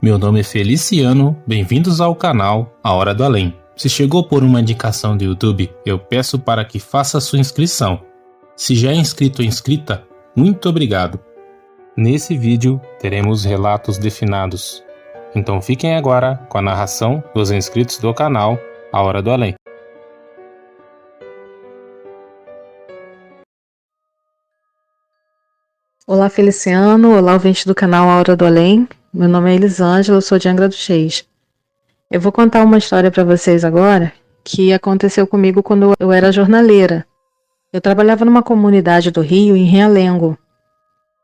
Meu nome é Feliciano, bem-vindos ao canal A Hora do Além. Se chegou por uma indicação do YouTube, eu peço para que faça sua inscrição. Se já é inscrito ou inscrita, muito obrigado. Nesse vídeo teremos relatos definados, então fiquem agora com a narração dos inscritos do canal A Hora do Além. Olá Feliciano, olá ouvinte do canal A Hora do Além. Meu nome é Elisângela, eu sou de Angra dos Reis. Eu vou contar uma história para vocês agora que aconteceu comigo quando eu era jornaleira. Eu trabalhava numa comunidade do Rio, em Realengo.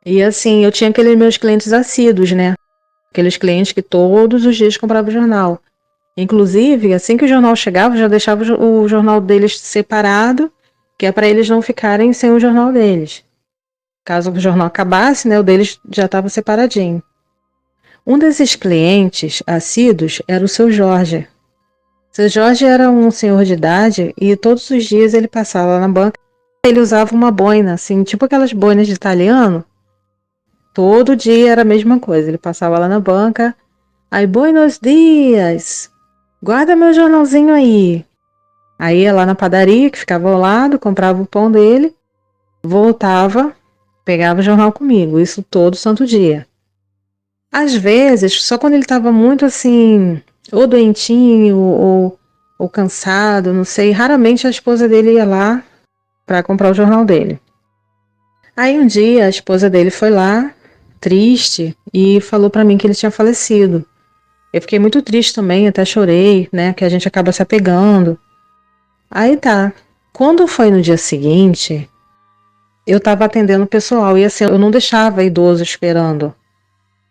E assim, eu tinha aqueles meus clientes assíduos, né? Aqueles clientes que todos os dias compravam jornal. Inclusive, assim que o jornal chegava, eu já deixava o jornal deles separado, que é para eles não ficarem sem o jornal deles. Caso o jornal acabasse, né, o deles já estava separadinho. Um desses clientes assíduos era o seu Jorge. Seu Jorge era um senhor de idade e todos os dias ele passava lá na banca. Ele usava uma boina, assim, tipo aquelas boinas de italiano. Todo dia era a mesma coisa. Ele passava lá na banca. Aí, buenos dias! Guarda meu jornalzinho aí. Aí ia lá na padaria, que ficava ao lado, comprava o pão dele, voltava, pegava o jornal comigo. Isso todo santo dia. Às vezes, só quando ele estava muito assim, ou doentinho, ou cansado, não sei, raramente a esposa dele ia lá para comprar o jornal dele. Aí um dia a esposa dele foi lá, triste, e falou para mim que ele tinha falecido. Eu fiquei muito triste também, até chorei, né, que a gente acaba se apegando. Aí tá. Quando foi no dia seguinte, eu estava atendendo o pessoal e assim, eu não deixava idoso esperando.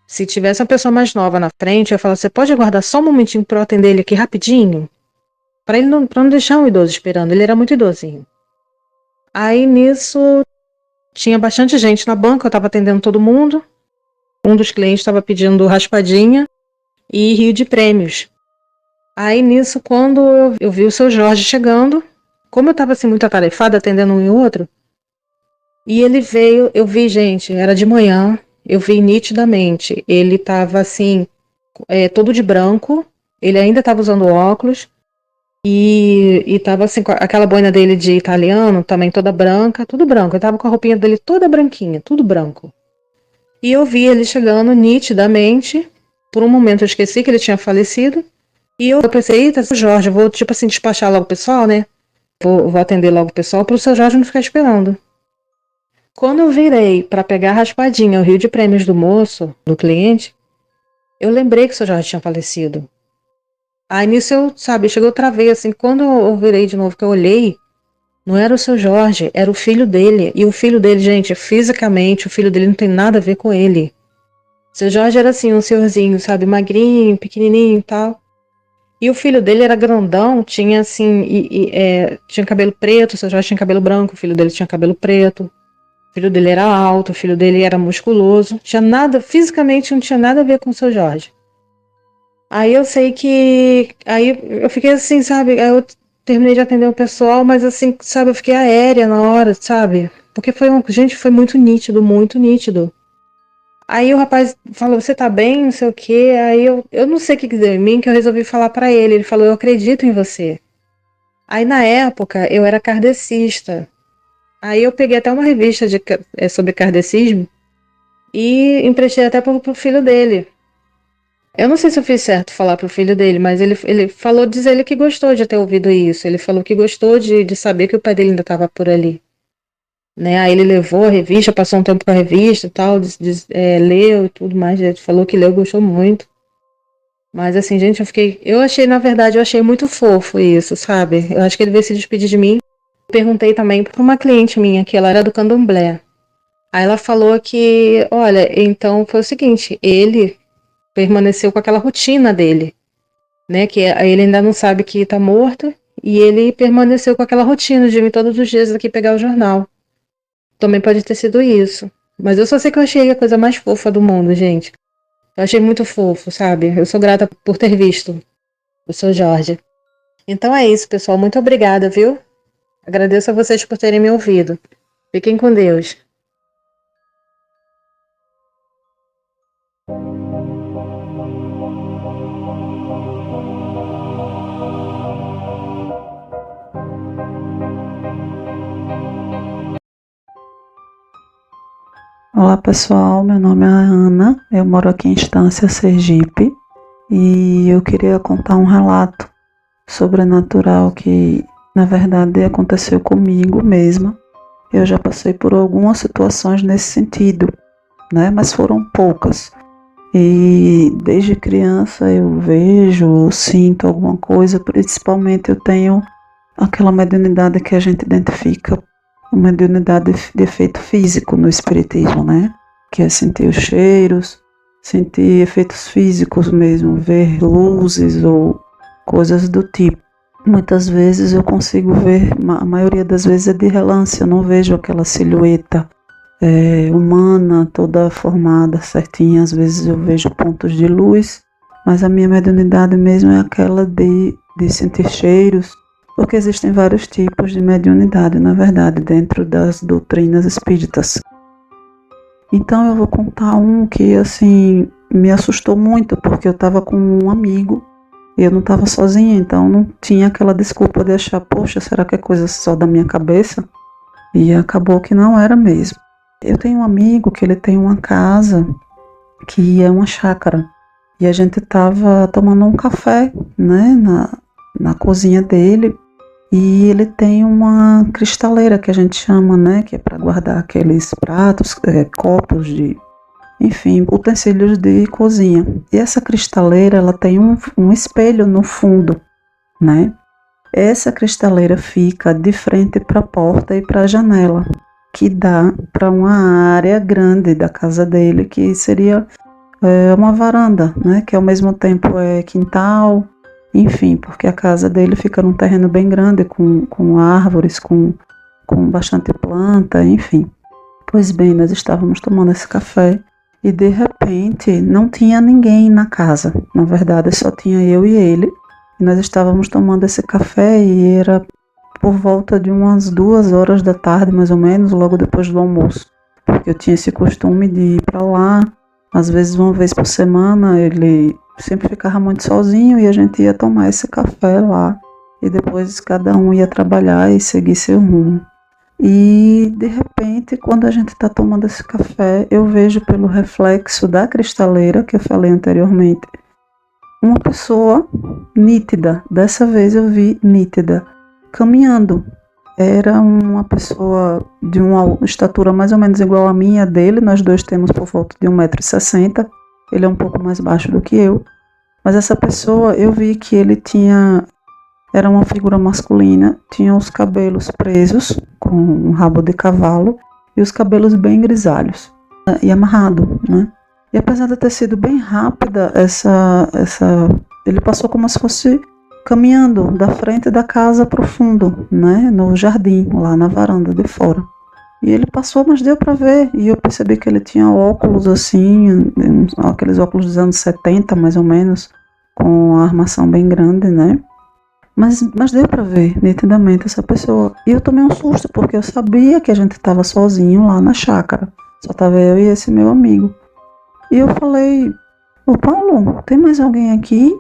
Se tivesse uma pessoa mais nova na frente, eu ia falar, você pode aguardar só um momentinho para eu atender ele aqui rapidinho? Para não deixar um idoso esperando, ele era muito idosinho. Aí nisso, tinha bastante gente na banca, eu estava atendendo todo mundo. Um dos clientes estava pedindo raspadinha e Rio de Prêmios. Aí nisso, quando eu vi o seu Jorge chegando, como eu estava assim muito atarefada, atendendo um e outro, e ele veio, eu vi, gente, era de manhã, eu vi nitidamente, ele estava assim, todo de branco, ele ainda estava usando óculos e tava assim com aquela boina dele de italiano, também toda branca, tudo branco. Ele tava com a roupinha dele toda branquinha, tudo branco. E eu vi ele chegando nitidamente. Por um momento eu esqueci que ele tinha falecido. E eu pensei, eita, seu Jorge, eu vou tipo assim despachar logo o pessoal, né? Vou atender logo o pessoal para o seu Jorge não ficar esperando. Quando eu virei para pegar a raspadinha, o Rio de Prêmios do moço, do cliente, eu lembrei que o seu Jorge tinha falecido. Aí nisso eu, sabe, chegou outra vez, assim, quando eu virei de novo, que eu olhei, não era o seu Jorge, era o filho dele. E o filho dele, gente, fisicamente, o filho dele não tem nada a ver com ele. O seu Jorge era assim, um senhorzinho, sabe, magrinho, pequenininho e tal. E o filho dele era grandão, tinha assim, tinha cabelo preto, o seu Jorge tinha cabelo branco, o filho dele tinha cabelo preto. O filho dele era alto, o filho dele era musculoso. Tinha nada, fisicamente não tinha nada a ver com o seu Jorge. Aí eu sei que. Aí eu fiquei assim, sabe? Aí eu terminei de atender o pessoal, mas assim, sabe? Eu fiquei aérea na hora, sabe? Porque gente, foi muito nítido, muito nítido. Aí o rapaz falou, você tá bem? Não sei o quê. Aí eu não sei o que deu em mim, que eu resolvi falar pra ele. Ele falou, eu acredito em você. Aí na época eu era kardecista. Aí eu peguei até uma revista sobre kardecismo e emprestei até pro filho dele. Eu não sei se eu fiz certo falar pro filho dele, mas ele falou, diz ele que gostou de ter ouvido isso. Ele falou que gostou de saber que o pai dele ainda estava por ali. Né? Aí ele levou a revista, passou um tempo com a revista e tal, leu e tudo mais. Ele falou que leu, gostou muito. Mas assim, gente, eu achei, na verdade, eu achei muito fofo isso, sabe? Eu acho que ele veio se despedir de mim. Perguntei também para uma cliente minha, que ela era do candomblé. Aí ela falou que, olha, então foi o seguinte, ele permaneceu com aquela rotina dele, né? Que ele ainda não sabe que tá morto e ele permaneceu com aquela rotina de vir todos os dias aqui pegar o jornal. Também pode ter sido isso. Mas eu só sei que eu achei a coisa mais fofa do mundo, gente. Eu achei muito fofo, sabe? Eu sou grata por ter visto o seu Jorge. Então é isso, pessoal. Muito obrigada, viu? Agradeço a vocês por terem me ouvido. Fiquem com Deus. Olá pessoal, meu nome é Ana, eu moro aqui em Estância, Sergipe, e eu queria contar um relato sobrenatural que na verdade aconteceu comigo mesma. Eu já passei por algumas situações nesse sentido, né? Mas foram poucas. E desde criança eu vejo, sinto alguma coisa, principalmente eu tenho aquela mediunidade que a gente identifica, uma mediunidade de efeito físico no espiritismo, né? Que é sentir os cheiros, sentir efeitos físicos mesmo, ver luzes ou coisas do tipo. Muitas vezes eu consigo ver, a maioria das vezes é de relance, eu não vejo aquela silhueta humana, toda formada, certinha. Às vezes eu vejo pontos de luz, mas a minha mediunidade mesmo é aquela de sentir cheiros, porque existem vários tipos de mediunidade, na verdade, dentro das doutrinas espíritas. Então eu vou contar um que, assim, me assustou muito, porque eu estava com um amigo e eu não estava sozinha, então não tinha aquela desculpa de achar, poxa, será que é coisa só da minha cabeça? E acabou que não era mesmo. Eu tenho um amigo que ele tem uma casa que é uma chácara, e a gente estava tomando um café, né, na cozinha dele. E ele tem uma cristaleira que a gente chama, né, que é para guardar aqueles pratos, copos enfim, utensílios de cozinha. E essa cristaleira, ela tem um espelho no fundo, né? Essa cristaleira fica de frente para a porta e para a janela, que dá para uma área grande da casa dele, que seria uma varanda, né, que ao mesmo tempo é quintal. Enfim, porque a casa dele fica num terreno bem grande, com árvores, com bastante planta, enfim. Pois bem, nós estávamos tomando esse café e de repente não tinha ninguém na casa. Na verdade, só tinha eu e ele. E nós estávamos tomando esse café e era por volta de umas 2 horas da tarde, mais ou menos, logo depois do almoço. Porque eu tinha esse costume de ir para lá, às vezes uma vez por semana. Ele sempre ficava muito sozinho e a gente ia tomar esse café lá e depois cada um ia trabalhar e seguir seu rumo. E de repente, quando a gente está tomando esse café, eu vejo pelo reflexo da cristaleira que eu falei anteriormente, uma pessoa nítida, dessa vez eu vi nítida, caminhando. Era uma pessoa de uma estatura mais ou menos igual à minha, dele. Nós dois temos por volta de 1,60 m. Ele é um pouco mais baixo do que eu. Mas essa pessoa, eu vi que ele era uma figura masculina, tinha os cabelos presos, com um rabo de cavalo, e os cabelos bem grisalhos, e amarrado, né? E apesar de ter sido bem rápida, ele passou como se fosse caminhando da frente da casa para o fundo, né? No jardim, lá na varanda de fora. E ele passou, mas deu para ver, e eu percebi que ele tinha óculos assim, aqueles óculos dos anos 70 mais ou menos, com a armação bem grande, né? Mas deu para ver nitidamente essa pessoa. E eu tomei um susto, porque eu sabia que a gente estava sozinho lá na chácara. Só estava eu e esse meu amigo. E eu falei, ô Paulo, tem mais alguém aqui?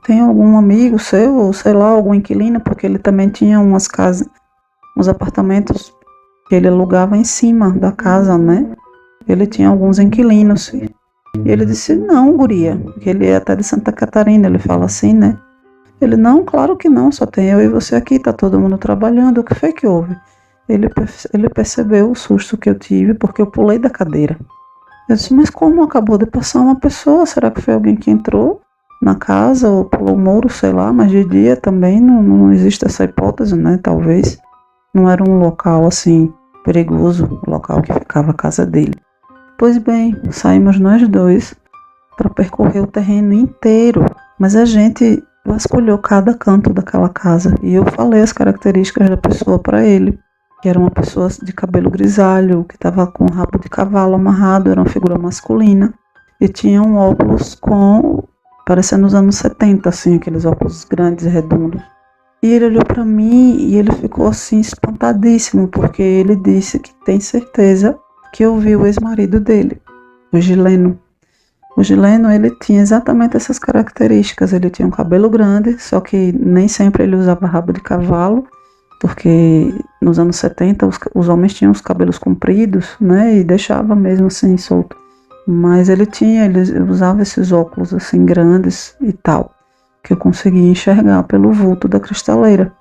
Tem algum amigo seu, ou sei lá, algum inquilino? Porque ele também tinha umas casas, uns apartamentos que ele alugava em cima da casa, né? Ele tinha alguns inquilinos. E ele disse, não, guria, que ele é até de Santa Catarina, ele fala assim, né? Ele, não, claro que não, só tem eu e você aqui, tá todo mundo trabalhando, o que foi que houve? Ele percebeu o susto que eu tive, porque eu pulei da cadeira. Eu disse, mas como acabou de passar uma pessoa? Será que foi alguém que entrou na casa ou pulou o muro, sei lá? Mas de dia também não existe essa hipótese, né? Talvez não era um local assim perigoso, o local que ficava a casa dele. Pois bem, saímos nós dois para percorrer o terreno inteiro, mas a gente vasculhou cada canto daquela casa e eu falei as características da pessoa para ele, que era uma pessoa de cabelo grisalho, que estava com um rabo de cavalo amarrado, era uma figura masculina e tinha um óculos parecendo os anos 70, assim, aqueles óculos grandes e redondos. E ele olhou para mim e ele ficou assim espantadíssimo, porque ele disse que tem certeza que eu vi o ex-marido dele, o Gileno. O Gileno, ele tinha exatamente essas características. Ele tinha um cabelo grande, só que nem sempre ele usava rabo de cavalo, porque nos anos 70 os homens tinham os cabelos compridos, né, e deixava mesmo assim solto. Mas ele usava esses óculos assim grandes e tal, que eu conseguia enxergar pelo vulto da cristaleira.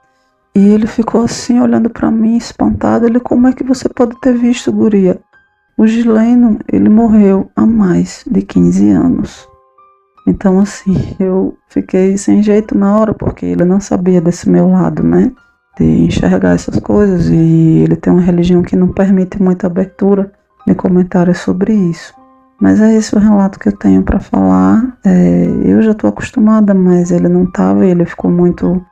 E ele ficou assim olhando para mim, espantado. Ele: como é que você pode ter visto, guria? O Gileno, ele morreu há mais de 15 anos. Então assim, eu fiquei sem jeito na hora, porque ele não sabia desse meu lado, né, de enxergar essas coisas, e ele tem uma religião que não permite muita abertura de comentários sobre isso. Mas é esse o relato que eu tenho para falar. Eu já estou acostumada, mas ele não estava, e ele ficou muito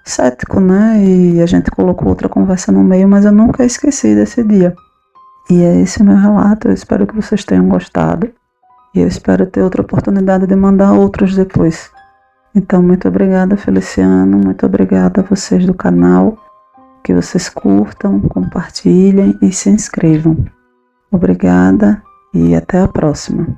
cético, né, e a gente colocou outra conversa no meio, mas eu nunca esqueci desse dia. E é esse o meu relato. Eu espero que vocês tenham gostado, e eu espero ter outra oportunidade de mandar outros depois. Então, muito obrigada, Feliciano, muito obrigada a vocês do canal, que vocês curtam, compartilhem e se inscrevam. Obrigada e até a próxima.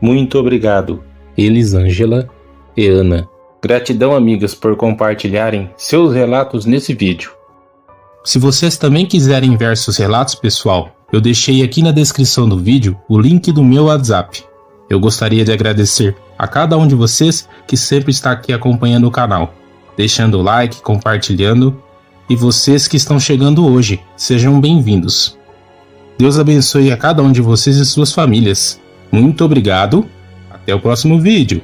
Muito obrigado, Elisângela e Ana. Gratidão, amigas, por compartilharem seus relatos nesse vídeo. Se vocês também quiserem enviar seus relatos, pessoal, eu deixei aqui na descrição do vídeo o link do meu WhatsApp. Eu gostaria de agradecer a cada um de vocês que sempre está aqui acompanhando o canal, deixando o like, compartilhando, e vocês que estão chegando hoje, sejam bem-vindos. Deus abençoe a cada um de vocês e suas famílias. Muito obrigado, até o próximo vídeo.